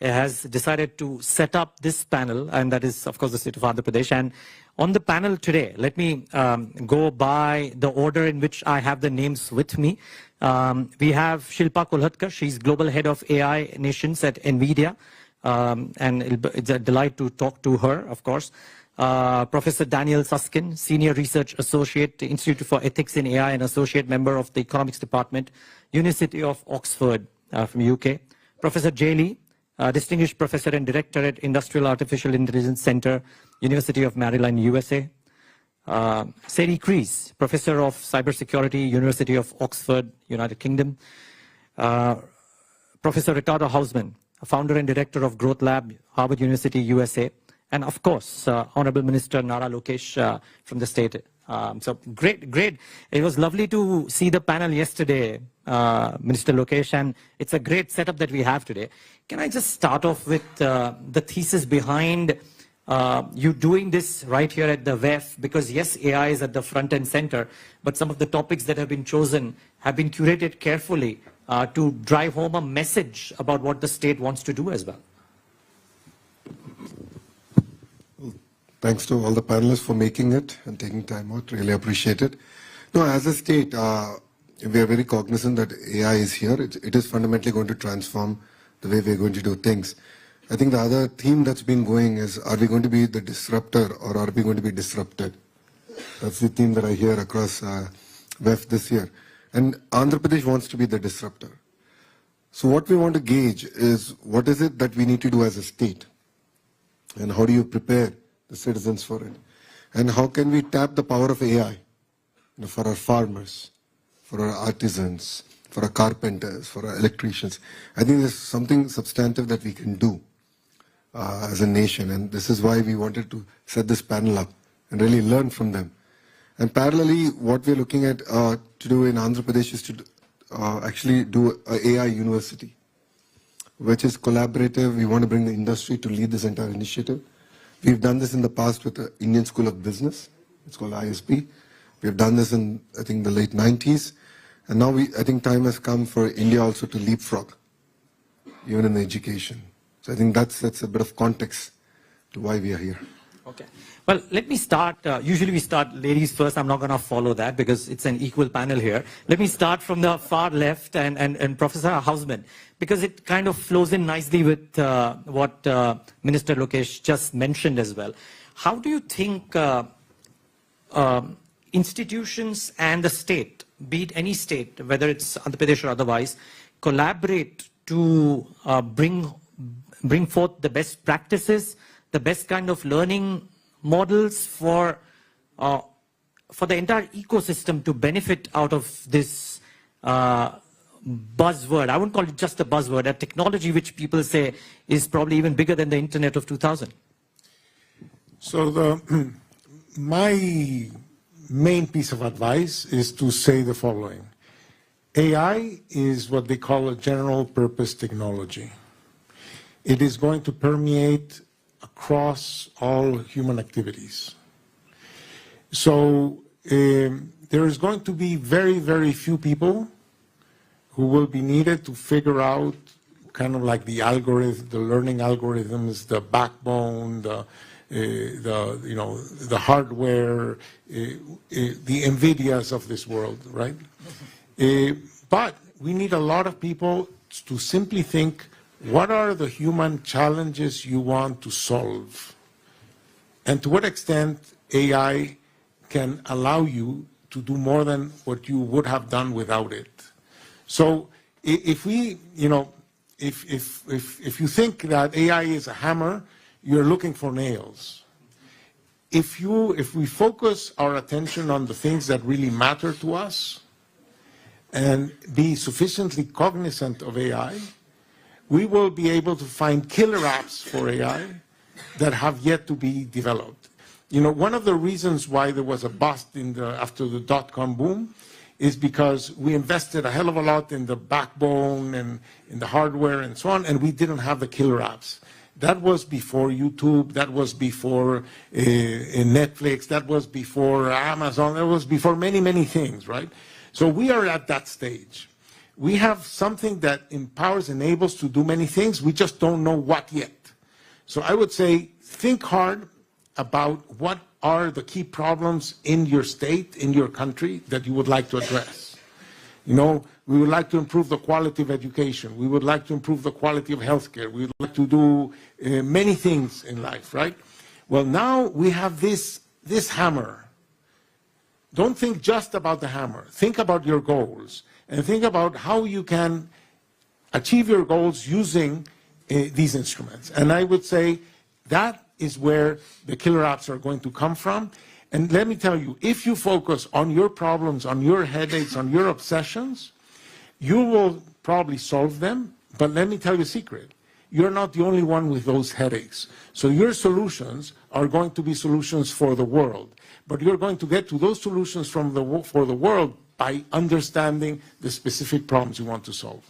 has decided to set up this panel, and that is, of course, the state of Andhra Pradesh. And on the panel today, let me go by the order in which I have the names with me. We have Shilpa Kolhatkar. She's Global Head of AI Nations at NVIDIA. And it's a delight to talk to her, of course. Professor Daniel Susskind, Senior Research Associate, Institute for Ethics in AI and Associate Member of the Economics Department, University of Oxford from UK. Professor Jay Lee, Distinguished Professor and Director at Industrial Artificial Intelligence Center, University of Maryland, USA. Seri Kreis, Professor of Cybersecurity, University of Oxford, United Kingdom. Professor Ricardo Hausman, Founder and Director of Growth Lab, Harvard University, USA. And of course, Honorable Minister Nara Lokesh from the state. So great. It was lovely to see the panel yesterday, Minister Lokesh, and it's a great setup that we have today. Can I just start off with the thesis behind you doing this right here at the WEF? Because yes, AI is at the front and center, but some of the topics that have been chosen have been curated carefully to drive home a message about what the state wants to do as well. Thanks to all the panelists for making it and taking time out. Really appreciate it. No, as a state, we are very cognizant that AI is here. It is fundamentally going to transform the way we're going to do things. I think the other theme that's been going is, are we going to be the disruptor or are we going to be disrupted? That's the theme that I hear across WEF this year. And Andhra Pradesh wants to be the disruptor. So what we want to gauge is, what is it that we need to do as a state? And how do you prepare the citizens for it? And how can we tap the power of AI for our farmers, for our artisans, for our carpenters, for our electricians? I think there's something substantive that we can do as a nation, and this is why we wanted to set this panel up and really learn from them. And parallelly, what we're looking at to do in Andhra Pradesh is to actually do an AI university, which is collaborative. We want to bring the industry to lead this entire initiative. We've done this in the past with the Indian School of Business. It's called ISB. We've done this in, I think, the late 90s. And now I think time has come for India also to leapfrog, even in the education. So I think that's a bit of context to why we are here. Okay. Well, let me start. Usually we start ladies first. I'm not going to follow that because it's an equal panel here. Let me start from the far left and Professor Hausman, because it kind of flows in nicely with what Minister Lokesh just mentioned as well. How do you think institutions and the state, be it any state, whether it's Andhra Pradesh or otherwise, collaborate to bring forth the best practices, the best kind of learning models for the entire ecosystem to benefit out of this buzzword? I wouldn't call it just a buzzword, a technology which people say is probably even bigger than the internet of 2000. So my main piece of advice is to say the following. AI is what they call a general purpose technology. It is going to permeate across all human activities. So there is going to be very, very few people who will be needed to figure out kind of like the algorithm, the learning algorithms, the backbone, the hardware, the NVIDIAs of this world, right? But we need a lot of people to simply think, what are the human challenges you want to solve? And to what extent AI can allow you to do more than what you would have done without it. So if we, if you think that AI is a hammer, you're looking for nails. If we focus our attention on the things that really matter to us and be sufficiently cognizant of AI, we will be able to find killer apps for AI that have yet to be developed. One of the reasons why there was a bust after the dot-com boom is because we invested a hell of a lot in the backbone and in the hardware and so on, and we didn't have the killer apps. That was before YouTube, that was before Netflix, that was before Amazon, that was before many, many things, right? So we are at that stage. We have something that empowers, enables to do many things. We just don't know what yet. So I would say, think hard about what are the key problems in your state, in your country, that you would like to address. You know, we would like to improve the quality of education. We would like to improve the quality of healthcare. We would like to do many things in life, right? Well, now we have this hammer. Don't think just about the hammer. Think about your goals and think about how you can achieve your goals using these instruments. And I would say that is where the killer apps are going to come from. And let me tell you, if you focus on your problems, on your headaches, on your obsessions, you will probably solve them. But let me tell you a secret. You're not the only one with those headaches. So your solutions are going to be solutions for the world. But you're going to get to those solutions for the world by understanding the specific problems you want to solve.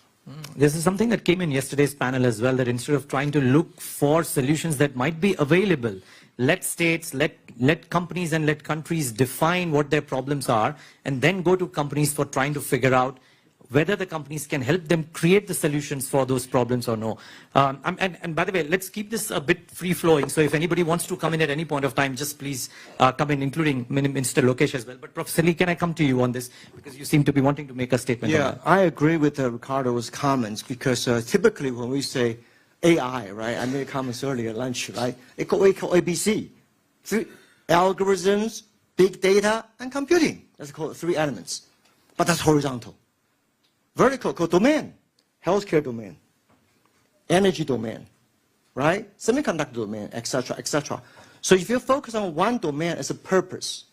This is something that came in yesterday's panel as well, that instead of trying to look for solutions that might be available, let states, let companies and let countries define what their problems are, and then go to companies for trying to figure out whether the companies can help them create the solutions for those problems or no. And by the way, let's keep this a bit free-flowing. So if anybody wants to come in at any point of time, just please come in, including Minister Lokesh as well. But Professor Lee, can I come to you on this? Because you seem to be wanting to make a statement. Yeah, I agree with Ricardo's comments, because typically when we say AI, right, I made comments earlier at lunch, right, we call ABC. Three algorithms, big data, and computing. That's called 3 elements. But that's horizontal. Vertical called domain, healthcare domain, energy domain, right? Semiconductor domain, etc., etc. So if you focus on one domain as a purpose,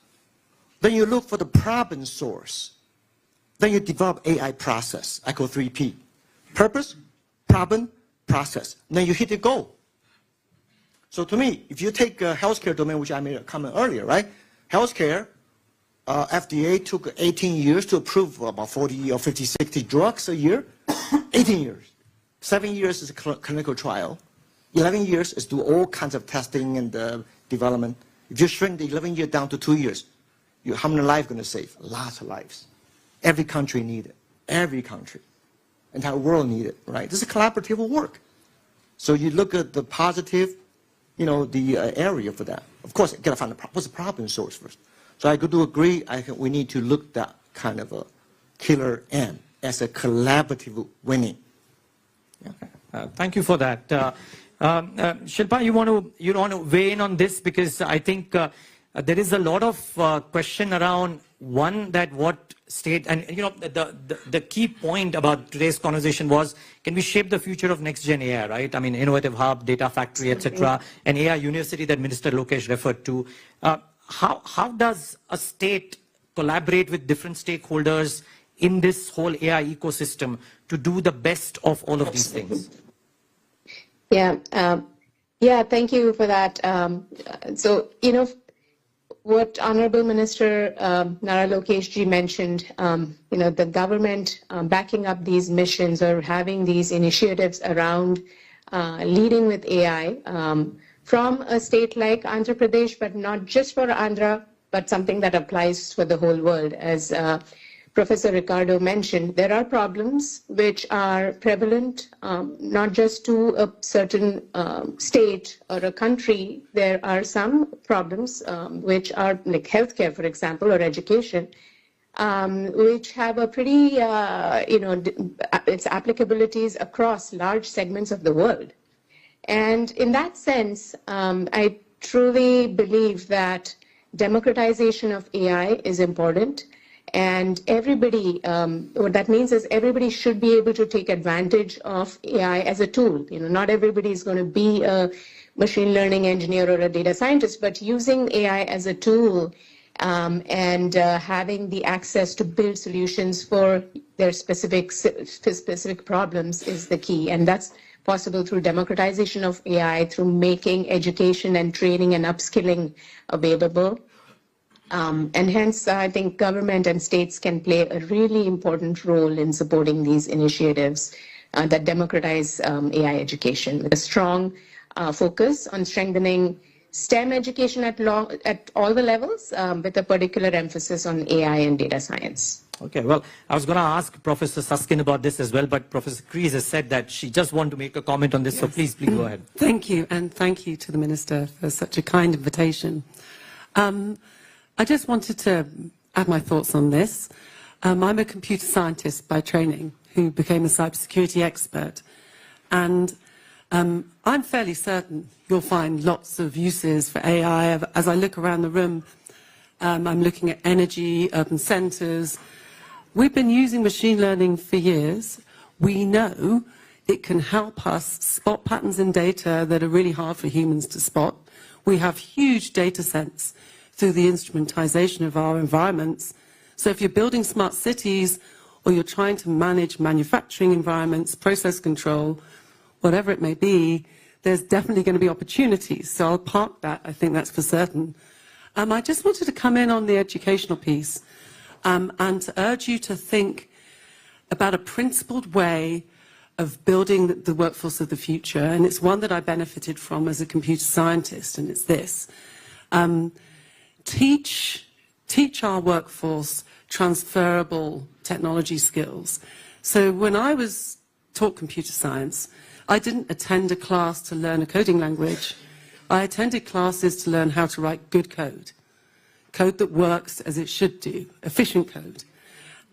then you look for the problem source. Then you develop AI process. I call 3P. Purpose, problem, process. Then you hit the goal. So to me, if you take a healthcare domain, which I made a comment earlier, right? Healthcare, FDA took 18 years to approve about 40 or 50, 60 drugs a year. 18 years. 7 years is a clinical trial. 11 years is do all kinds of testing and development. If you shrink the 11 years down to 2 years, how many lives going to save? Lots of lives. Every country needs it. Every country. Entire world needs it, right? This is collaborative work. So you look at the positive, the area for that. Of course, you got to find what's the problem source first. So I do agree, I think we need to look at that kind of a killer M as a collaborative winning. Yeah. Thank you for that. Shilpa, you want to weigh in on this, because I think there is a lot of question around that what state, and the key point about today's conversation was, can we shape the future of next gen AI, right? I mean, innovative hub, data factory, etc., and AI university that Minister Lokesh referred to. How does a state collaborate with different stakeholders in this whole AI ecosystem to do the best of all of these things? Yeah, thank you for that. So, what Honorable Minister Nara Lokesh ji mentioned, the government backing up these missions or having these initiatives around leading with AI, from a state like Andhra Pradesh, but not just for Andhra, but something that applies for the whole world. As Professor Ricardo mentioned, there are problems which are prevalent, not just to a certain state or a country. There are some problems which are like healthcare, for example, or education, which have a pretty, its applicabilities across large segments of the world. And in that sense, I truly believe that democratization of AI is important. And everybody, what that means is everybody should be able to take advantage of AI as a tool. Not everybody is going to be a machine learning engineer or a data scientist, but using AI as a tool and having the access to build solutions for their specific problems is the key. And that's possible through democratization of AI, through making education and training and upskilling available. And hence, I think government and states can play a really important role in supporting these initiatives that democratize AI education, with a strong focus on strengthening STEM education at all the levels, with a particular emphasis on AI and data science. Okay, well, I was going to ask Professor Susskind about this as well, but Professor Kreese has said that she just wanted to make a comment on this, so please go ahead. Thank you, and thank you to the Minister for such a kind invitation. I just wanted to add my thoughts on this. I'm a computer scientist by training who became a cybersecurity expert, and I'm fairly certain you'll find lots of uses for AI. As I look around the room, I'm looking at energy, urban centres. We've been using machine learning for years. We know it can help us spot patterns in data that are really hard for humans to spot. We have huge data sets through the instrumentization of our environments. So if you're building smart cities or you're trying to manage manufacturing environments, process control, whatever it may be, there's definitely going to be opportunities. So I'll park that, I think that's for certain. I just wanted to come in on the educational piece and to urge you to think about a principled way of building the workforce of the future, and it's one that I benefited from as a computer scientist, and it's this. Teach our workforce transferable technology skills. So when I was taught computer science, I didn't attend a class to learn a coding language. I attended classes to learn how to write good code that works as it should do, efficient code.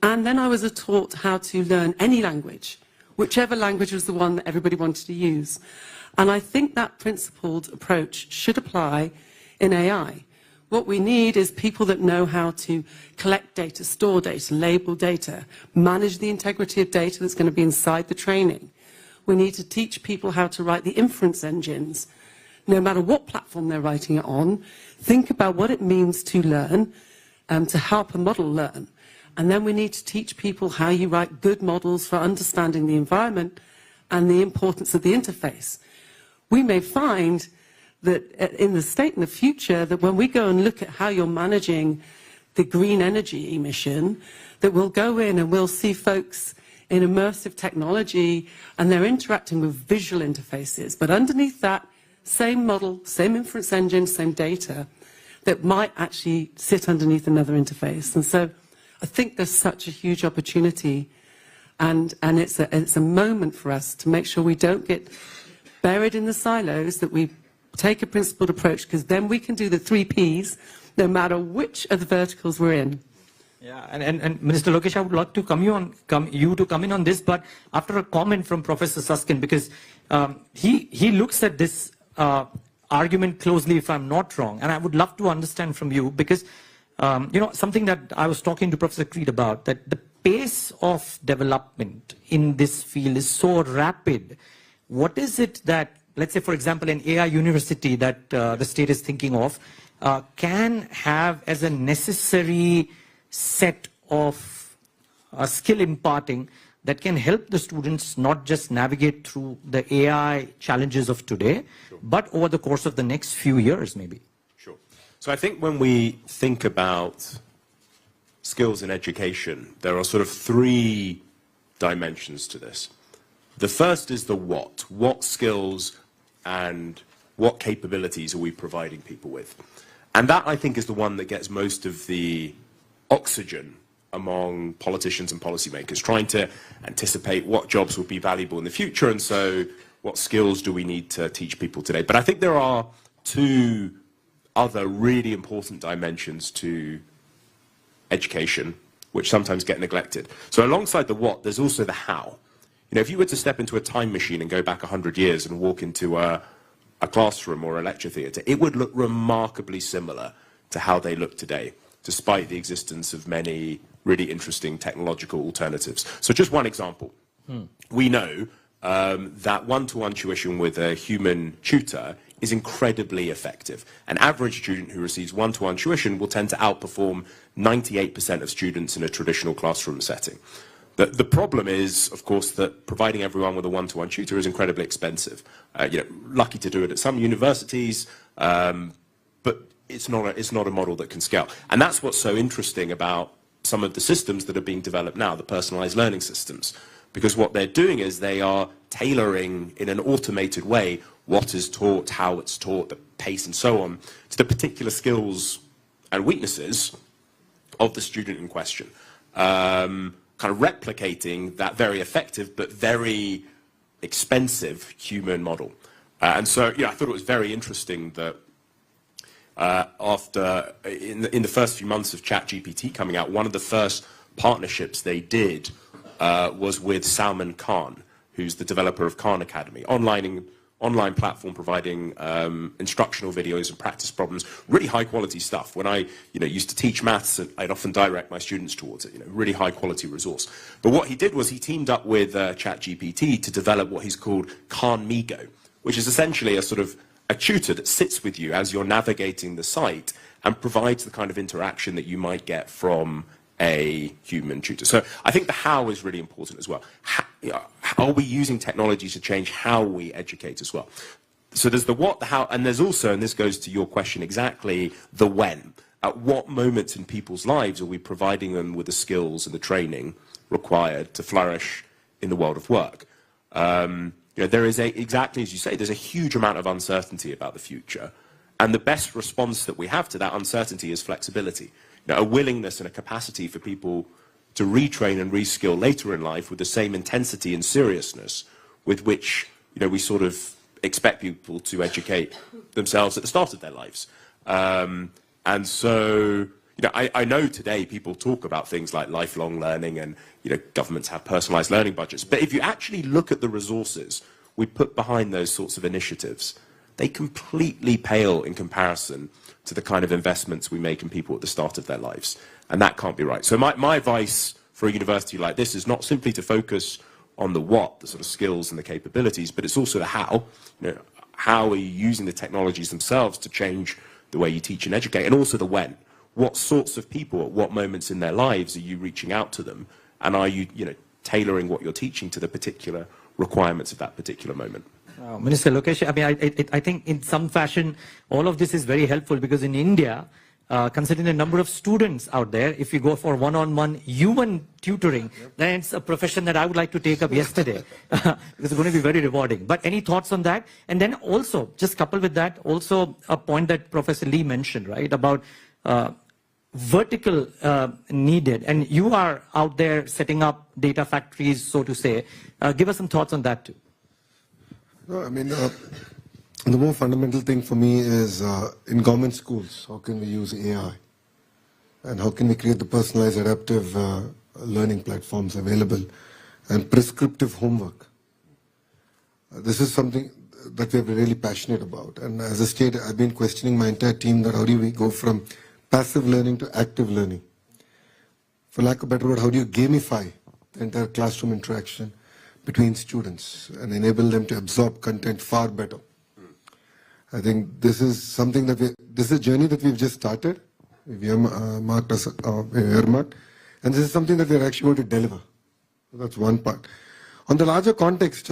And then I was taught how to learn any language, whichever language was the one that everybody wanted to use. And I think that principled approach should apply in AI. What we need is people that know how to collect data, store data, label data, manage the integrity of data that's going to be inside the training. We need to teach people how to write the inference engines, no matter what platform they're writing it on. Think about what it means to learn, to help a model learn. And then we need to teach people how you write good models for understanding the environment and the importance of the interface. We may find that in the state in the future, that when we go and look at how you're managing the green energy emission, that we'll go in and we'll see folks in immersive technology and they're interacting with visual interfaces. But underneath that, same model, same inference engine, same data, that might actually sit underneath another interface. And so I think there's such a huge opportunity, and it's a moment for us to make sure we don't get buried in the silos, that we take a principled approach, because then we can do the 3 Ps no matter which of the verticals we're in. Yeah, and Minister Lokesh, I would like to you to come in on this, but after a comment from Professor Susskind, because he looks at this argument closely, if I'm not wrong, and I would love to understand from you, because something that I was talking to Professor Kreese about, that the pace of development in this field is so rapid. What is it that, let's say, for example, an AI university that the state is thinking of can have as a necessary set of skill imparting that can help the students not just navigate through the AI challenges of today, sure, but over the course of the next few years, maybe? Sure. So I think when we think about skills in education, there are sort of 3 dimensions to this. The first is the what. What skills and what capabilities are we providing people with? And that, I think, is the one that gets most of the oxygen among politicians and policymakers, trying to anticipate what jobs will be valuable in the future, and so what skills do we need to teach people today. But I think there are 2 other really important dimensions to education, which sometimes get neglected. So alongside the what, there's also the how. If you were to step into a time machine and go back 100 years and walk into a classroom or a lecture theatre, it would look remarkably similar to how they look today, despite the existence of many really interesting technological alternatives. So just one example. We know that one-to-one tuition with a human tutor is incredibly effective. An average student who receives one-to-one tuition will tend to outperform 98% of students in a traditional classroom setting. The problem is, of course, that providing everyone with a one-to-one tutor is incredibly expensive. Lucky to do it at some universities, but it's not a model that can scale. And that's what's so interesting about some of the systems that are being developed now, the personalized learning systems. Because what they're doing is they are tailoring in an automated way what is taught, how it's taught, the pace and so on, to the particular skills and weaknesses of the student in question. kind of replicating that very effective but very expensive human model. And so, yeah, I thought it was very interesting that in the first few months of ChatGPT coming out, one of the first partnerships they did was with Salman Khan, who's the developer of Khan Academy, online platform providing instructional videos and practice problems, really high quality stuff. When I used to teach maths, I'd often direct my students towards it, really high quality resource. But what he did was he teamed up with ChatGPT to develop what he's called Khan Migo, which is essentially a tutor that sits with you as you're navigating the site and provides the kind of interaction that you might get from a human tutor. So I think the how is really important as well. Are we using technology to change how we educate as well? So there's the what, the how, and there's also, and this goes to your question exactly, the when. At what moments in people's lives are we providing them with the skills and the training required to flourish in the world of work? There is exactly as you say, there's a huge amount of uncertainty about the future. And the best response that we have to that uncertainty is flexibility. A willingness and a capacity for people to retrain and reskill later in life with the same intensity and seriousness with which we sort of expect people to educate themselves at the start of their lives. And so I know today people talk about things like lifelong learning and governments have personalized learning budgets. But if you actually look at the resources we put behind those sorts of initiatives, they completely pale in comparison to the kind of investments we make in people at the start of their lives. And that can't be right. So my advice for a university like this is not simply to focus on the what, the sort of skills and the capabilities, but it's also the how. How are you using the technologies themselves to change the way you teach and educate? And also the when. What sorts of people, at what moments in their lives are you reaching out to them? And are you, tailoring what you're teaching to the particular requirements of that particular moment? Minister Lokesh, I mean, I think in some fashion, all of this is very helpful because in India, considering the number of students out there, if you go for one-on-one human tutoring, then it's a profession that I would like to take up yesterday because it's going to be very rewarding. But any thoughts on that? And then also, just coupled with that, also a point that Professor Lee mentioned, right, about vertical needed. And you are out there setting up data factories, so to say. Give us some thoughts on that too. No, I mean, the more fundamental thing for me is in government schools, how can we use AI? And how can we create the personalized adaptive learning platforms available and prescriptive homework? This is something that we're really passionate about. And as a state, I've been questioning my entire team that how do we go from passive learning to active learning? For lack of a better word, how do you gamify the entire classroom interaction between students and enable them to absorb content far better? I think this is something that this is a journey that we've just started. We've earmarked, and this is something that we're actually going to deliver. So that's one part. On the larger context,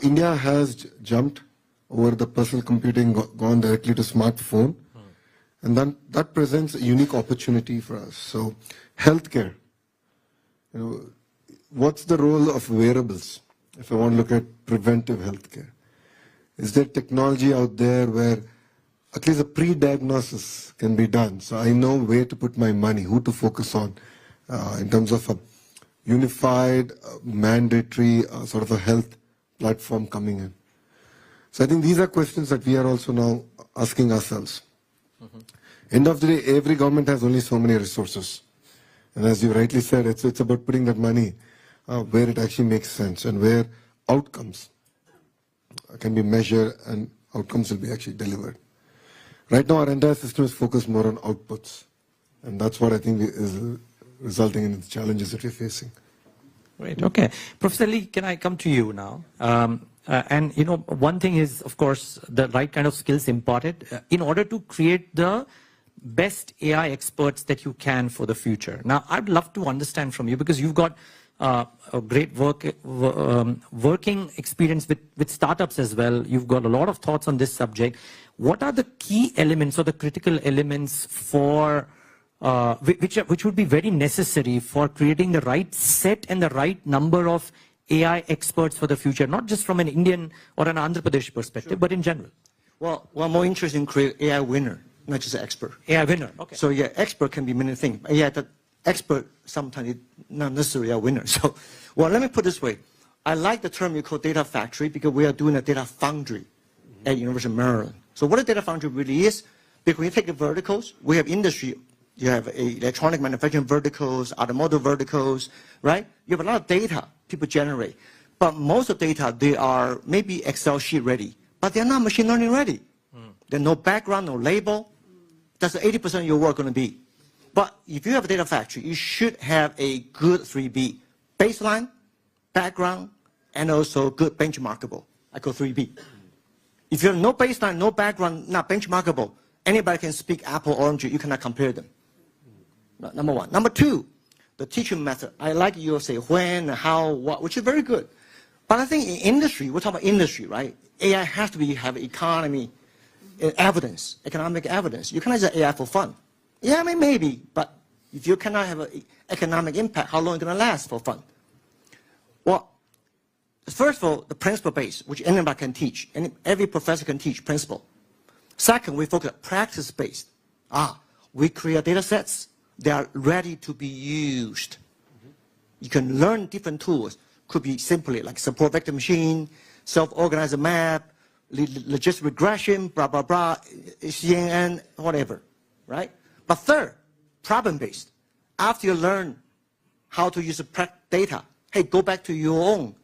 India has jumped over the personal computing, gone directly to smartphone, and then that presents a unique opportunity for us. So, healthcare. What's the role of wearables? If I want to look at preventive healthcare, is there technology out there where at least a pre-diagnosis can be done? So I know where to put my money, who to focus on, in terms of a unified, mandatory sort of a health platform coming in. So I think these are questions that we are also now asking ourselves. End of the day, every government has only so many resources. And as you rightly said, it's about putting that money where it actually makes sense and where outcomes can be measured and outcomes will be actually delivered. Right now, our entire system is focused more on outputs. And that's what I think is resulting in the challenges that we're facing. Great. Okay. Professor Lee, can I come to you now? And, one thing is, of course, the right kind of skills imparted in order to create the best AI experts that you can for the future. Now, I'd love to understand from you, because you've got a great working experience with startups as well. You've got a lot of thoughts on this subject. What are the key elements or the critical elements for which would be very necessary for creating the right set and the right number of AI experts for the future, not just from an Indian or an Andhra Pradesh perspective, but in general? Well, more interesting, create AI winner, not just an expert. AI winner, okay. So yeah, expert can be many things. Yeah, the expert sometimes not necessarily a winner. So, well, let me put it this way. I like the term you call data factory because we are doing a data foundry at University of Maryland. So what a data foundry really is, because when you take the verticals, we have industry, you have electronic manufacturing verticals, automotive verticals, right? You have a lot of data people generate. But most of the data, they are maybe Excel sheet ready, but they're not machine learning ready. There's no background, no label. That's 80% of your work going to be. But if you have a data factory, you should have a good 3B. Baseline, background, and also good benchmarkable. I call 3B. If you have no baseline, no background, not benchmarkable, anybody can speak apple, orange, you cannot compare them. Number one. Number two, the teaching method. I like you say when, how, what, which is very good. But I think in industry, we're talking about industry, right? AI has to have economic evidence. You cannot say AI for fun. Yeah, I mean, maybe, but if you cannot have an economic impact, how long is it going to last for fun? Well, first of all, the principle base, which anybody can teach, and every professor can teach principle. Second, we focus on practice based. We create data sets that are ready to be used. You can learn different tools. Could be simply like support vector machine, self-organizer map, logistic regression, blah, blah, blah, CNN, whatever, right? But third, problem-based. After you learn how to use the data, hey, go back to your own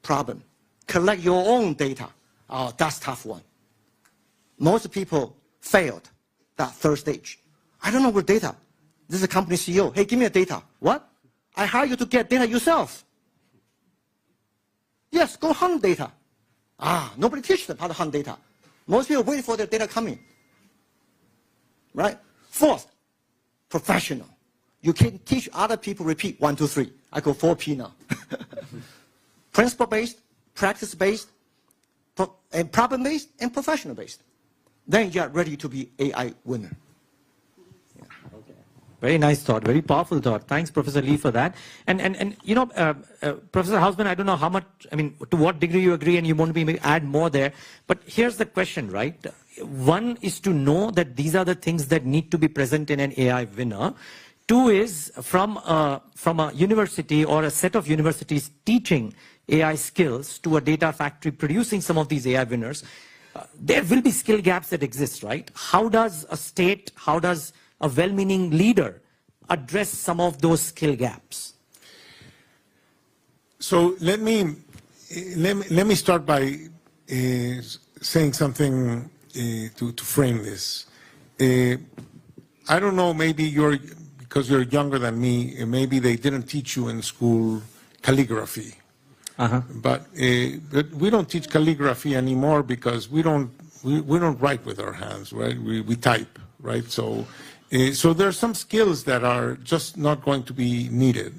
problem. Collect your own data. Oh, that's a tough one. Most people failed that third stage. I don't know what data. This is a company CEO. Hey, give me the data. What? I hire you to get data yourself. Yes, go hunt data. Nobody teaches them how to hunt data. Most people wait for their data coming. Right? Fourth, professional. You can teach other people repeat 1, 2, 3. I go 4P now. Principle-based, practice-based, and problem-based, and professional-based. Then you are ready to be AI winner. Very nice thought, very powerful thought. Thanks, Professor Lee, for that. And you know, Professor Hausman, I don't know how much, I mean, to what degree you agree, and you want to add more there. But here's the question, right? One is to know that these are the things that need to be present in an AI winner. Two is from a university or a set of universities teaching AI skills to a data factory producing some of these AI winners. There will be skill gaps that exist, right? How does a state, how does a well-meaning leader address some of those skill gaps? So let me start by saying something to frame this. I don't know, maybe because you're younger than me, maybe they didn't teach you in school calligraphy. But we don't teach calligraphy anymore because we don't write with our hands, right? We type, right? So there are some skills that are just not going to be needed.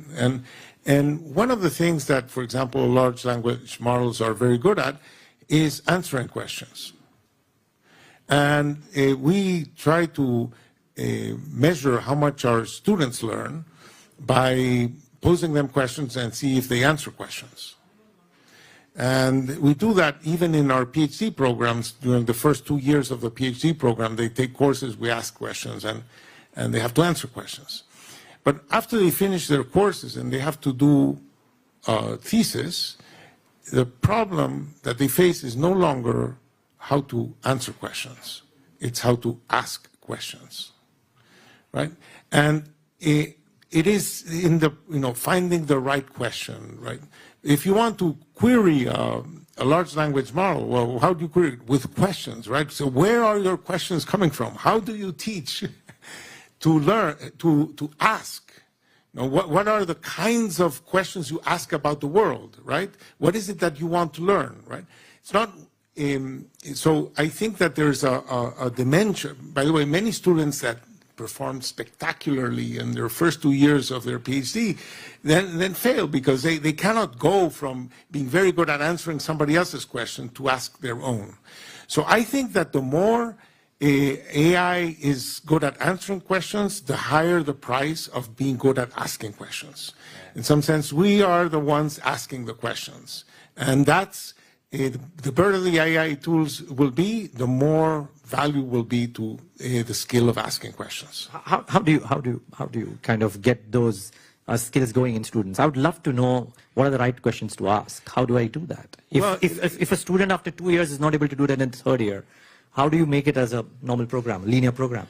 And one of the things that, for example, large language models are very good at is answering questions. And we try to measure how much our students learn by posing them questions and see if they answer questions. And we do that even in our PhD programs. During the first 2 years of the PhD program, they take courses, we ask questions, and they have to answer questions. But after they finish their courses and they have to do a thesis, the problem that they face is no longer how to answer questions. It's how to ask questions, right? And it is in the, finding the right question, right? If you want to query a large language model, well, how do you query it? With questions, right? So where are your questions coming from? How do you teach to learn, to ask? What are the kinds of questions you ask about the world, right? What is it that you want to learn, right? It's not, so I think that there's a dimension. By the way, many students that perform spectacularly in their first 2 years of their PhD, then fail because they cannot go from being very good at answering somebody else's question to ask their own. So I think that the more AI is good at answering questions, the higher the price of being good at asking questions. In some sense, we are the ones asking the questions. And that's the better the AI tools will be, the more value will be to the skill of asking questions. How do you kind of get those skills going in students? I would love to know what are the right questions to ask. How do I do that? If a student after 2 years is not able to do that in the third year, how do you make it as a normal program, linear program?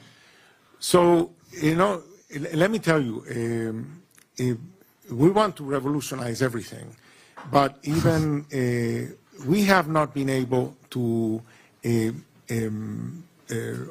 So, let me tell you, we want to revolutionize everything, but even we have not been able to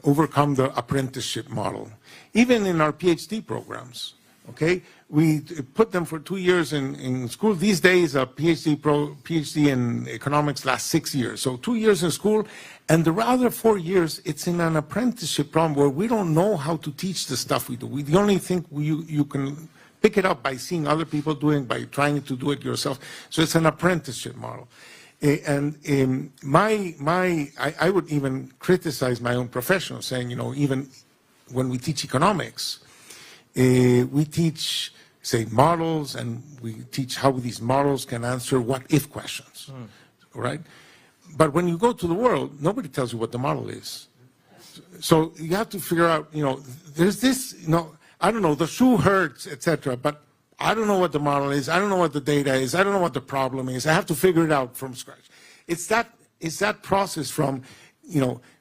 overcome the apprenticeship model. Even in our PhD programs, okay? We put them for 2 years in school. These days, a PhD in economics lasts 6 years. So 2 years in school, and the other 4 years, it's in an apprenticeship program where we don't know how to teach the stuff we do. We only think you can pick it up by seeing other people doing, by trying to do it yourself. So it's an apprenticeship model. And I would even criticize my own profession, saying, even when we teach economics, we teach, say, models, and we teach how these models can answer what-if questions, right? But when you go to the world, nobody tells you what the model is. So you have to figure out, there's this, I don't know, the shoe hurts, etc., but I don't know what the model is. I don't know what the data is. I don't know what the problem is. I have to figure it out from scratch. It's that process from,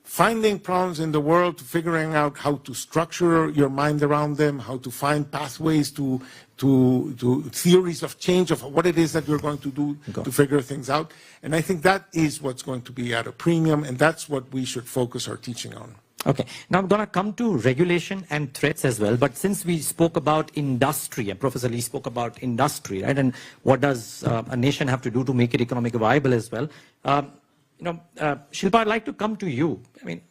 finding problems in the world to figuring out how to structure your mind around them, how to find pathways to theories of change of what it is that you're going to do to figure things out. And I think that is what's going to be at a premium, and that's what we should focus our teaching on. Okay, now I'm going to come to regulation and threats as well, but since we spoke about industry, and Professor Lee spoke about industry, right, and what does a nation have to do to make it economically viable as well, Shilpa, I'd like to come to you. I mean,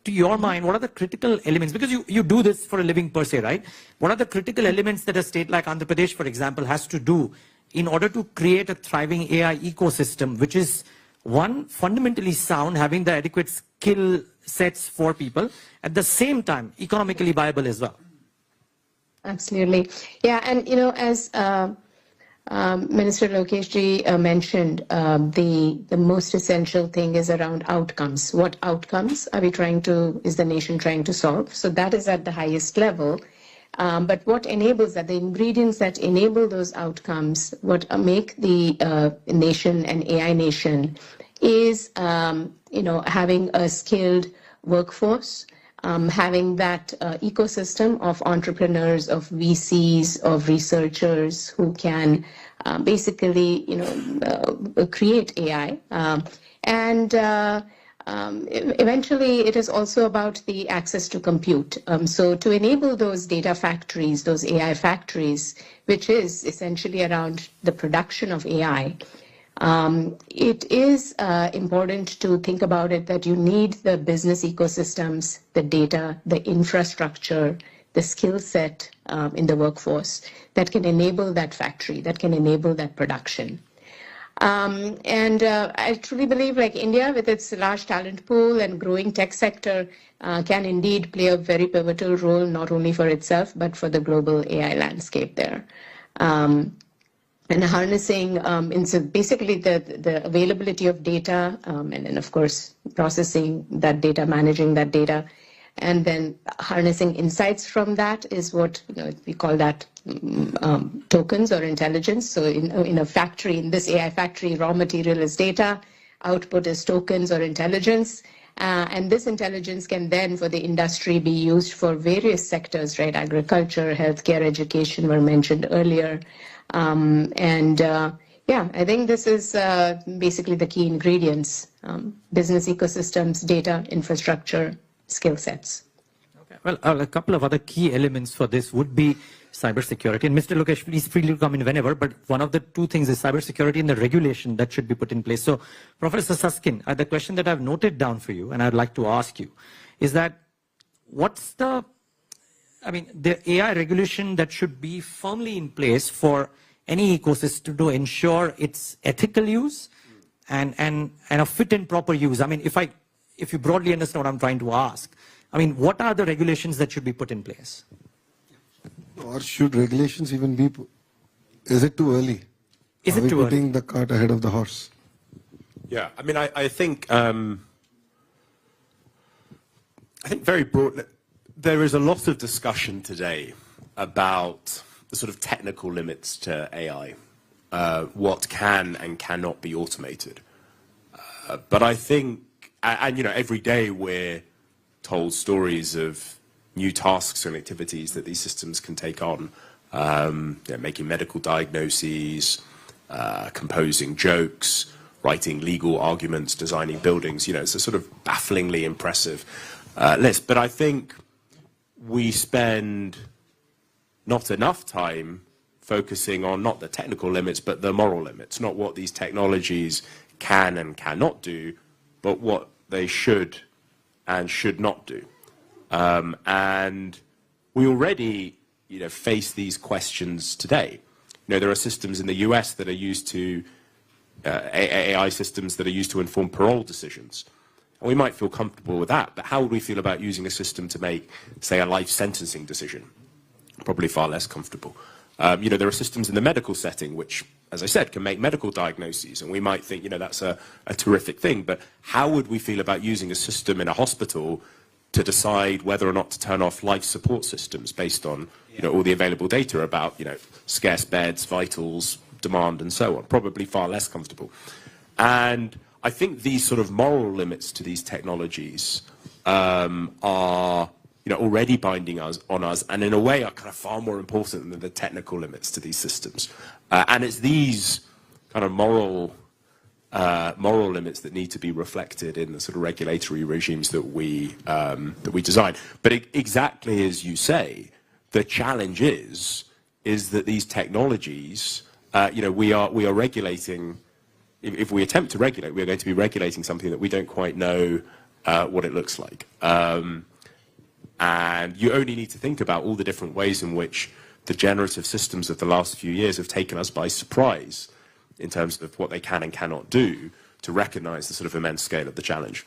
to your mind, what are the critical elements, because you do this for a living per se, right? What are the critical elements that a state like Andhra Pradesh, for example, has to do in order to create a thriving AI ecosystem, which is, one, fundamentally sound, having the adequate skill sets for people, at the same time, economically viable as well? Absolutely. Yeah, and as Minister Lokesh ji mentioned, the most essential thing is around outcomes. What outcomes is the nation trying to solve? So that is at the highest level. But what enables that, the ingredients that enable those outcomes, what make the nation an AI nation, is having a skilled workforce, having that ecosystem of entrepreneurs, of VCs, of researchers who can basically, create AI. Eventually, it is also about the access to compute. So to enable those data factories, those AI factories, which is essentially around the production of AI, it is important to think about it that you need the business ecosystems, the data, the infrastructure, the skill set in the workforce that can enable that factory, that can enable that production. I truly believe, like India, with its large talent pool and growing tech sector, can indeed play a very pivotal role, not only for itself, but for the global AI landscape there. And harnessing, basically the availability of data, and then of course processing that data, managing that data, and then harnessing insights from that is what we call that tokens or intelligence. So in a factory, in this AI factory, raw material is data, output is tokens or intelligence. And this intelligence can then, for the industry, be used for various sectors, right? Agriculture, healthcare, education were mentioned earlier. Yeah, I think this is basically the key ingredients: business ecosystems, data, infrastructure, skill sets. Okay. Well, a couple of other key elements for this would be cybersecurity. And Mr. Lokesh, please free to come in whenever, but one of the two things is cybersecurity and the regulation that should be put in place. So, Professor Suskin, the question that I've noted down for you, and I'd like to ask you, is that what's the AI regulation that should be firmly in place for any ecosystem to ensure its ethical use and a fit and proper use? I mean, if you broadly understand what I'm trying to ask, I mean, what are the regulations that should be put in place? Or should regulations even be, is it too early? Is it too early? Putting the cart ahead of the horse? Yeah, I mean, I think very broadly, there is a lot of discussion today about the sort of technical limits to AI, what can and cannot be automated. But I think, and you know, every day we're told stories of new tasks and activities that these systems can take on, making medical diagnoses, composing jokes, writing legal arguments, designing buildings. You know, it's a sort of bafflingly impressive list. But I think we spend not enough time focusing on not the technical limits, but the moral limits, not what these technologies can and cannot do, but what they should and should not do. And we already, you know, face these questions today. You know, there are systems in the US that are used to, AI systems that are used to inform parole decisions. And we might feel comfortable with that, but how would we feel about using a system to make, say, a life sentencing decision? Probably far less comfortable. You know, there are systems in the medical setting which, as I said, can make medical diagnoses, and we might think, you know, that's a terrific thing, but how would we feel about using a system in a hospital to decide whether or not to turn off life support systems based on, you know, all the available data about, you know, scarce beds, vitals, demand, and so on? Probably far less comfortable. And I think these sort of moral limits to these technologies are, you know, already binding on us, and in a way are kind of far more important than the technical limits to these systems. And it's these kind of moral limits that need to be reflected in the sort of regulatory regimes that we design. But exactly as you say, the challenge is that these technologies, you know, we are regulating. If we attempt to regulate, we are going to be regulating something that we don't quite know what it looks like. And you only need to think about all the different ways in which the generative systems of the last few years have taken us by surprise in terms of what they can and cannot do to recognize the sort of immense scale of the challenge.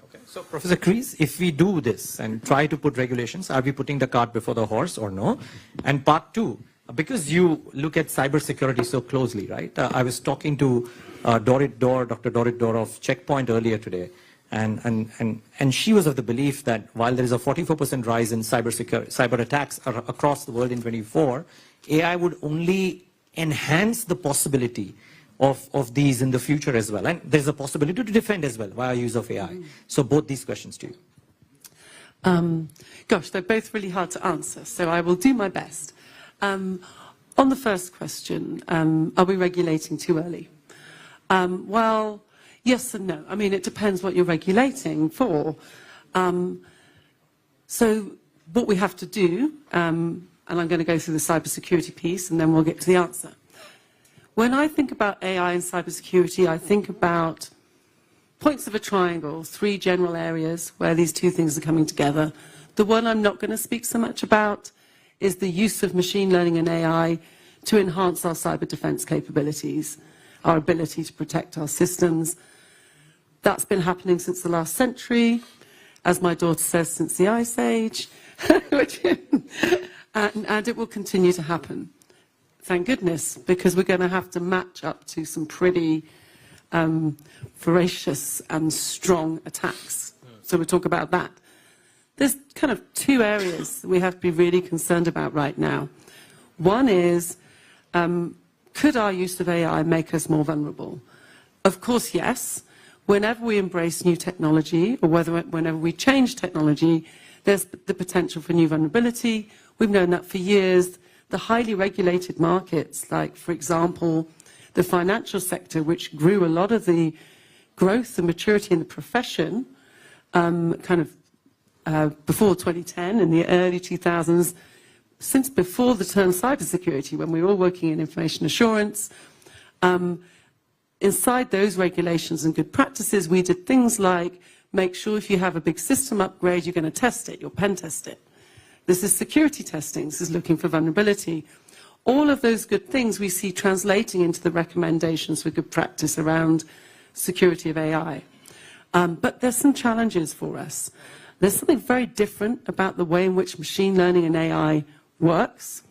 Okay. So, Professor Kreis, if we do this and try to put regulations, are we putting the cart before the horse or no? And part two, because you look at cybersecurity so closely, right? I was talking to Dr. Dorit Dor of Checkpoint earlier today, and she was of the belief that while there is a 44% rise in cyber attacks across the world in 2024, AI would only enhance the possibility of these in the future as well. And there's a possibility to defend as well via use of AI. So both these questions to you. Gosh, they're both really hard to answer, so I will do my best. On the first question, are we regulating too early? Well, yes and no. I mean, it depends what you're regulating for. So what we have to do, and I'm going to go through the cybersecurity piece and then we'll get to the answer. When I think about AI and cybersecurity, I think about points of a triangle, three general areas where these two things are coming together. The one I'm not going to speak so much about is the use of machine learning and AI to enhance our cyber defense capabilities, our ability to protect our systems. That's been happening since the last century, as my daughter says, since the Ice Age, and it will continue to happen. Thank goodness, because we're going to have to match up to some pretty voracious and strong attacks. So we'll talk about that. There's kind of two areas that we have to be really concerned about right now. One is, could our use of AI make us more vulnerable? Of course, yes. Whenever we embrace new technology, or whenever we change technology, there's the potential for new vulnerability. We've known that for years. The highly regulated markets, like, for example, the financial sector, which grew a lot of the growth and maturity in the profession, before 2010, in the early 2000s, since before the term cybersecurity, when we were all working in information assurance, inside those regulations and good practices, we did things like make sure if you have a big system upgrade, you're going to test it, you'll pen test it. This is security testing, this is looking for vulnerability. All of those good things we see translating into the recommendations for good practice around security of AI. But there's some challenges for us. There's something very different about the way in which machine learning and AI works.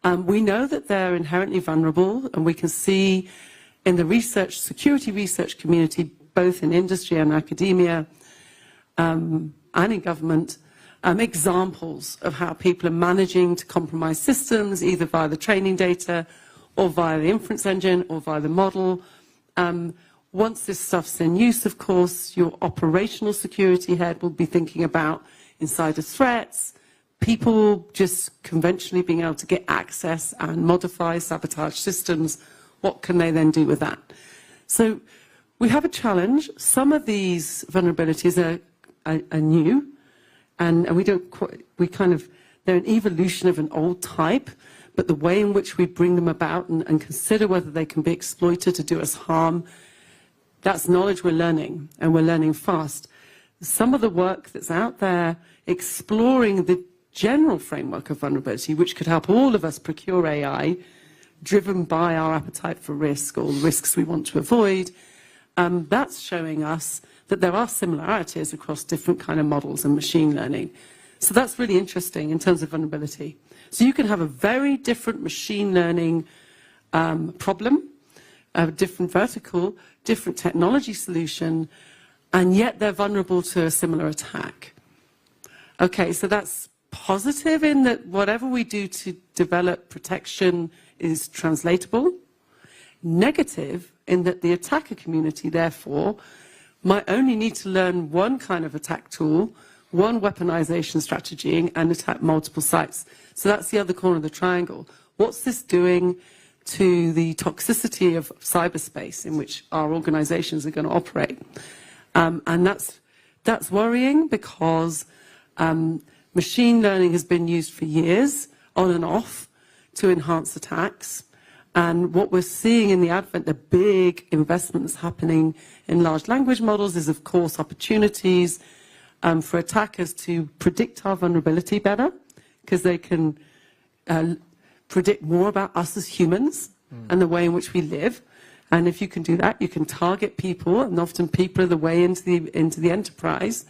We know that they're inherently vulnerable, and we can see in the security research community, both in industry and academia, and in government, examples of how people are managing to compromise systems, either via the training data or via the inference engine or via the model. Once this stuff's in use, of course, your operational security head will be thinking about insider threats, people just conventionally being able to get access and modify, sabotage systems. What can they then do with that? So we have a challenge. Some of these vulnerabilities are new, and they're an evolution of an old type, but the way in which we bring them about and consider whether they can be exploited to do us harm, that's knowledge we're learning, and we're learning fast. Some of the work that's out there exploring the general framework of vulnerability, which could help all of us procure AI, driven by our appetite for risk or risks we want to avoid, that's showing us that there are similarities across different kind of models and machine learning. So that's really interesting in terms of vulnerability. So you can have a very different machine learning problem, a different vertical, different technology solution, and yet they're vulnerable to a similar attack. Okay, so that's positive in that whatever we do to develop protection is translatable. Negative in that the attacker community, therefore, might only need to learn one kind of attack tool, one weaponization strategy, and attack multiple sites. So that's the other corner of the triangle. What's this doing to the toxicity of cyberspace in which our organizations are going to operate? And that's worrying because machine learning has been used for years, on and off, to enhance attacks. And what we're seeing in the advent, the big investments happening in large language models is, of course, opportunities for attackers to predict our vulnerability better, because they can predict more about us as humans and the way in which we live. And if you can do that, you can target people, and often people are the way into the enterprise.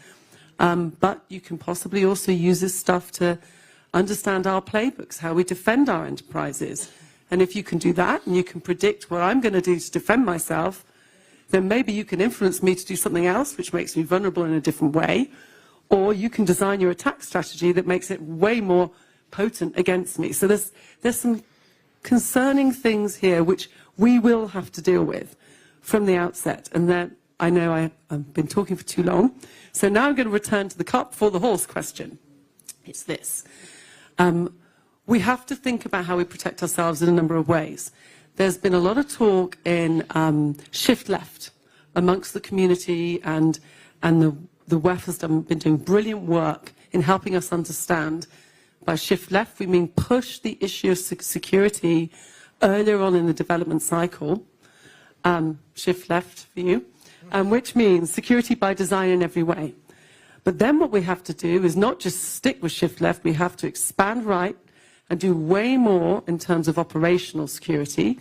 But you can possibly also use this stuff to understand our playbooks, how we defend our enterprises. And if you can do that, and you can predict what I'm going to do to defend myself, then maybe you can influence me to do something else, which makes me vulnerable in a different way. Or you can design your attack strategy that makes it way more potent against me. So there's some concerning things here which we will have to deal with from the outset. And then I know I've been talking for too long. So now I'm going to return to the cart before the horse question. It's this. We have to think about how we protect ourselves in a number of ways. There's been a lot of talk in shift left amongst the community, and the WEF has been doing brilliant work in helping us understand. By shift left, we mean push the issue of security earlier on in the development cycle. Shift left for you, which means security by design in every way. But then what we have to do is not just stick with shift left, we have to expand right and do way more in terms of operational security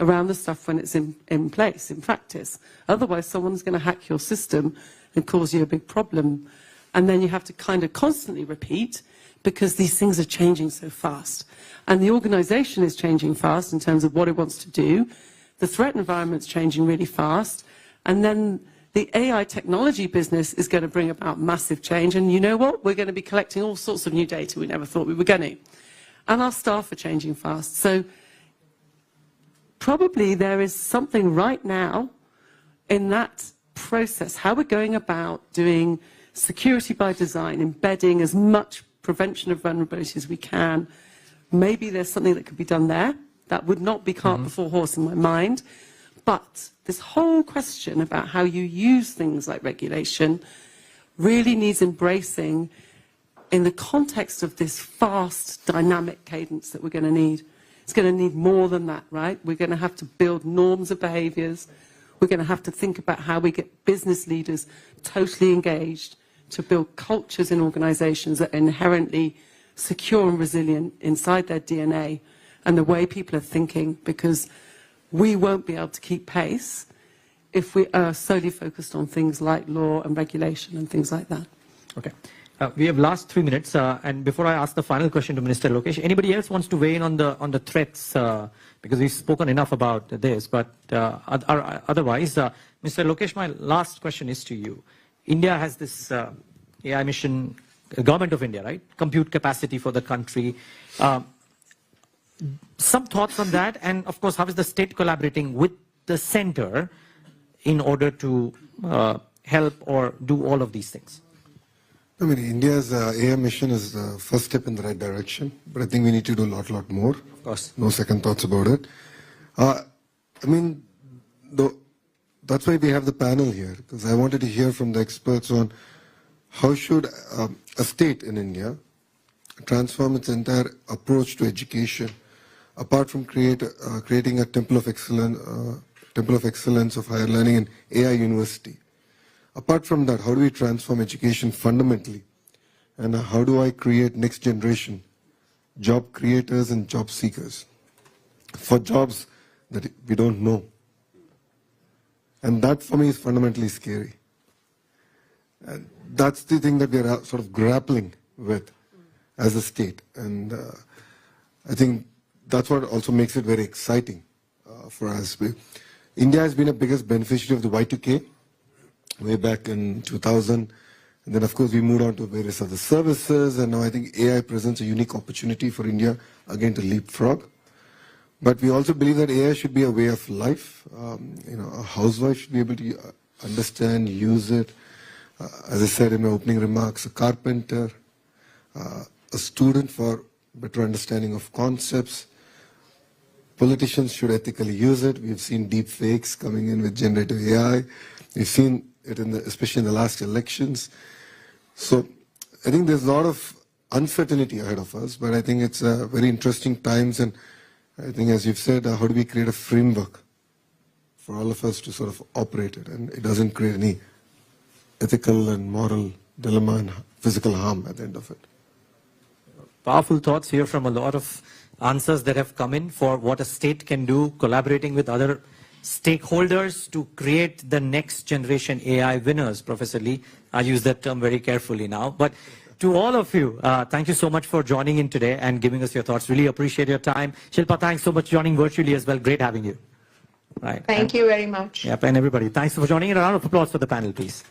around the stuff when it's in place, in practice. Otherwise, someone's going to hack your system and cause you a big problem. And then you have to kind of constantly repeat, because these things are changing so fast. And the organization is changing fast in terms of what it wants to do. The threat environment's changing really fast. And then the AI technology business is going to bring about massive change. And you know what? We're going to be collecting all sorts of new data we never thought we were going to. And our staff are changing fast. So probably there is something right now in that process, how we're going about doing security by design, embedding as much prevention of vulnerability as we can. Maybe there's something that could be done there. That would not be cart before horse in my mind. But this whole question about how you use things like regulation really needs embracing in the context of this fast, dynamic cadence that we're going to need. It's going to need more than that, right? We're going to have to build norms of behaviors. We're going to have to think about how we get business leaders totally engaged to build cultures in organizations that are inherently secure and resilient inside their DNA and the way people are thinking, because we won't be able to keep pace if we are solely focused on things like law and regulation and things like that. Okay. We have last 3 minutes, and before I ask the final question to Minister Lokesh, anybody else wants to weigh in on the threats? Because we've spoken enough about this, but otherwise, Mr. Lokesh, my last question is to you. India has this AI mission, government of India, right? Compute capacity for the country. Some thoughts on that, and of course, how is the state collaborating with the center in order to help or do all of these things? I mean, India's AI mission is the first step in the right direction, but I think we need to do a lot more. Of course. No second thoughts about it. I mean, that's why we have the panel here, because I wanted to hear from the experts on how should a state in India transform its entire approach to education, apart from creating a temple of excellence of higher learning and AI university. Apart from that, how do we transform education fundamentally? And how do I create next generation job creators and job seekers for jobs that we don't know? And that for me is fundamentally scary. And that's the thing that we are sort of grappling with as a state. And I think that's what also makes it very exciting for us. India has been a biggest beneficiary of the Y2K. Way back in 2000. And then, of course, we moved on to various other services. And now I think AI presents a unique opportunity for India, again, to leapfrog. But we also believe that AI should be a way of life. A housewife should be able to understand, use it. As I said in my opening remarks, a carpenter, a student for better understanding of concepts. Politicians should ethically use it. We've seen deep fakes coming in with generative AI. We've seen it especially in the last elections. So I think there's a lot of uncertainty ahead of us, but I think it's very interesting times. And I think, as you've said, how do we create a framework for all of us to sort of operate it? And it doesn't create any ethical and moral dilemma and physical harm at the end of it. Powerful thoughts here from a lot of answers that have come in for what a state can do, collaborating with other stakeholders to create the next generation AI winners. Professor Lee, I use that term very carefully now. But to all of you, thank you so much for joining in today and giving us your thoughts. Really appreciate your time. Shilpa, thanks so much for joining virtually as well. Great having you. Right. Thank you very much. Yep, and everybody, thanks for joining. A round of applause for the panel, please.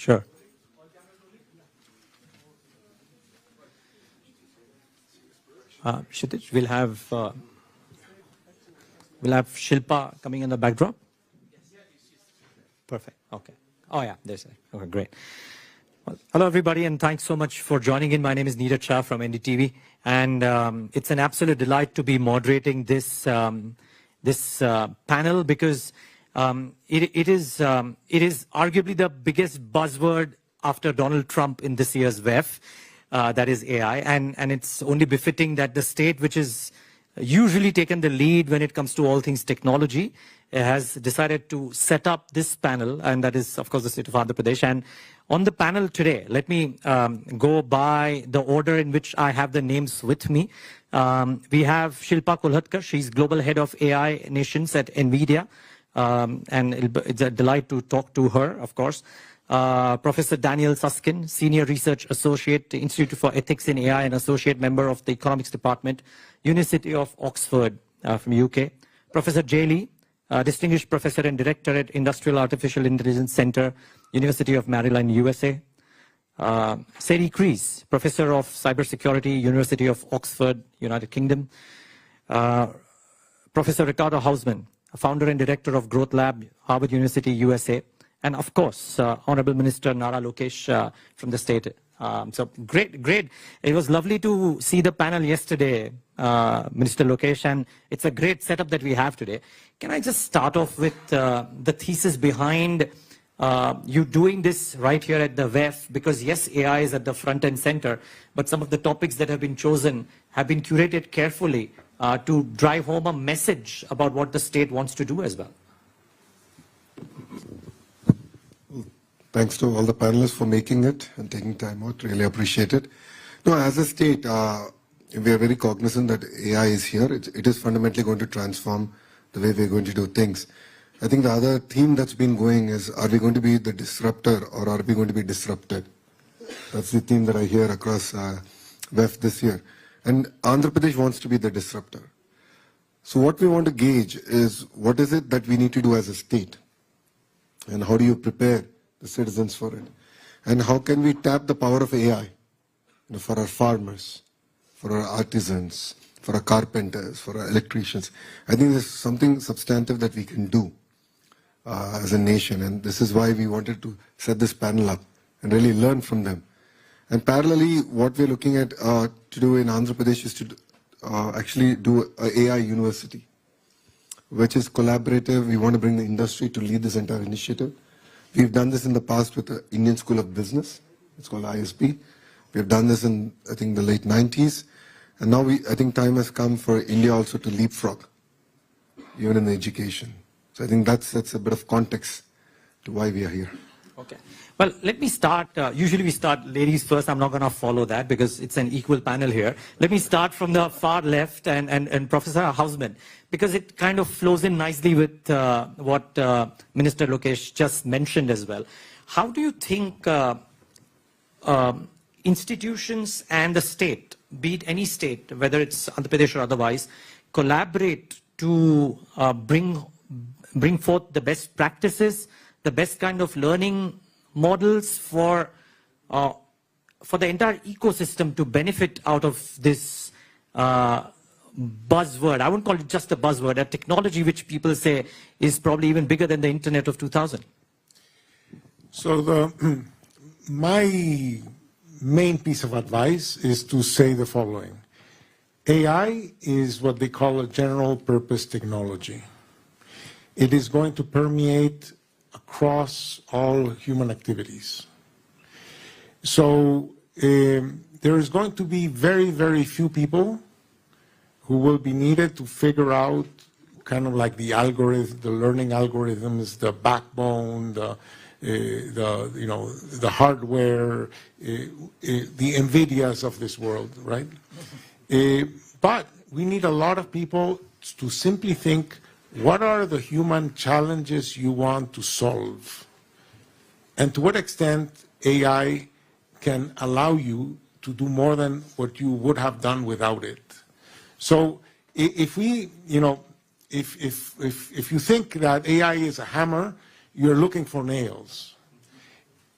Sure. Kshitij, we'll have Shilpa coming in the backdrop. Perfect. Okay. Oh yeah, there's it. Okay, great. Well, hello everybody, and thanks so much for joining in. My name is Neeraj Shah from NDTV, and it's an absolute delight to be moderating this panel because it is arguably the biggest buzzword after Donald Trump in this year's WEF. That is AI, and it's only befitting that the state which is usually taken the lead when it comes to all things technology has decided to set up this panel, and that is, of course, the state of Andhra Pradesh. And on the panel today, let me go by the order in which I have the names with me. We have Shilpa Kulhatkar. She's Global Head of AI Nations at NVIDIA, and it's a delight to talk to her, of course. Professor Daniel Susskind, Senior Research Associate, Institute for Ethics in AI and Associate Member of the Economics Department, University of Oxford from UK. Professor Jay Lee, Distinguished Professor and Director at Industrial Artificial Intelligence Center, University of Maryland, USA. Seri Kreis, Professor of Cybersecurity, University of Oxford, United Kingdom. Professor Ricardo Hausman, Founder and Director of Growth Lab, Harvard University, USA. And of course, Honorable Minister Nara Lokesh from the state. So great. It was lovely to see the panel yesterday, Minister Lokesh, and it's a great setup that we have today. Can I just start off with the thesis behind you doing this right here at the WEF? Because yes, AI is at the front and center, but some of the topics that have been chosen have been curated carefully to drive home a message about what the state wants to do as well. Thanks to all the panelists for making it and taking time out. Really appreciate it. No, as a state, we are very cognizant that AI is here. It is fundamentally going to transform the way we're going to do things. I think the other theme that's been going is, are we going to be the disruptor or are we going to be disrupted? That's the theme that I hear across WEF this year. And Andhra Pradesh wants to be the disruptor. So what we want to gauge is, what is it that we need to do as a state? And how do you prepare the citizens for it? And how can we tap the power of AI for our farmers, for our artisans, for our carpenters, for our electricians? I think there's something substantive that we can do as a nation, and this is why we wanted to set this panel up and really learn from them. And parallelly, what we're looking at to do in Andhra Pradesh is to actually do an AI university, which is collaborative. We want to bring the industry to lead this entire initiative. We've done this in the past with the Indian School of Business. It's called ISB. We've done this in, I think, the late 90s. And now I think time has come for India also to leapfrog, even in the education. So I think that's a bit of context to why we are here. Okay. Well, let me start. Usually we start ladies first. I'm not going to follow that because it's an equal panel here. Let me start from the far left and Professor Hausman, because it kind of flows in nicely with what Minister Lokesh just mentioned as well. How do you think institutions and the state, be it any state, whether it's Andhra Pradesh or otherwise, collaborate to bring forth the best practices, the best kind of learning models for the entire ecosystem to benefit out of this buzzword? I wouldn't call it just a buzzword, a technology which people say is probably even bigger than the internet of 2000. So my main piece of advice is to say the following. AI is what they call a general purpose technology. It is going to permeate across all human activities. So there is going to be very, very few people who will be needed to figure out kind of like the algorithm, the learning algorithms, the backbone, the hardware, the NVIDIAs of this world, right? But we need a lot of people to simply think, what are the human challenges you want to solve? And to what extent AI can allow you to do more than what you would have done without it. So if we, if you think that AI is a hammer, you're looking for nails.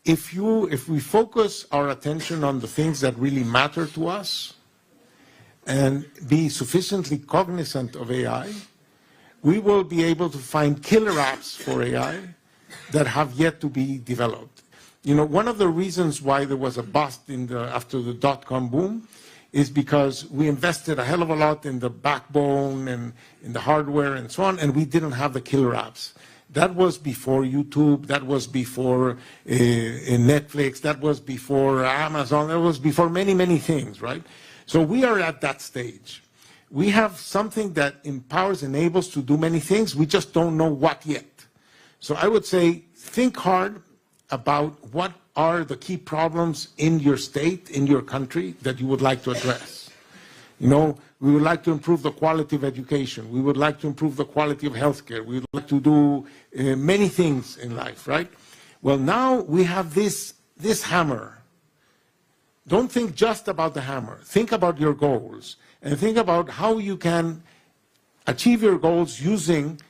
if we focus our attention on the things that really matter to us and be sufficiently cognizant of AI, we will be able to find killer apps for AI that have yet to be developed. You know, one of the reasons why there was a bust after the dot-com boom is because we invested a hell of a lot in the backbone and in the hardware and so on, and we didn't have the killer apps. That was before YouTube, that was before Netflix, that was before Amazon, that was before many, many things, right? So we are at that stage. We have something that empowers, enables to do many things, we just don't know what yet. So I would say, think hard about what are the key problems in your state, in your country, that you would like to address. You know, we would like to improve the quality of education. We would like to improve the quality of healthcare. We would like to do many things in life, right? Well, now we have this hammer. Don't think just about the hammer. Think about your goals and think about how you can achieve your goals using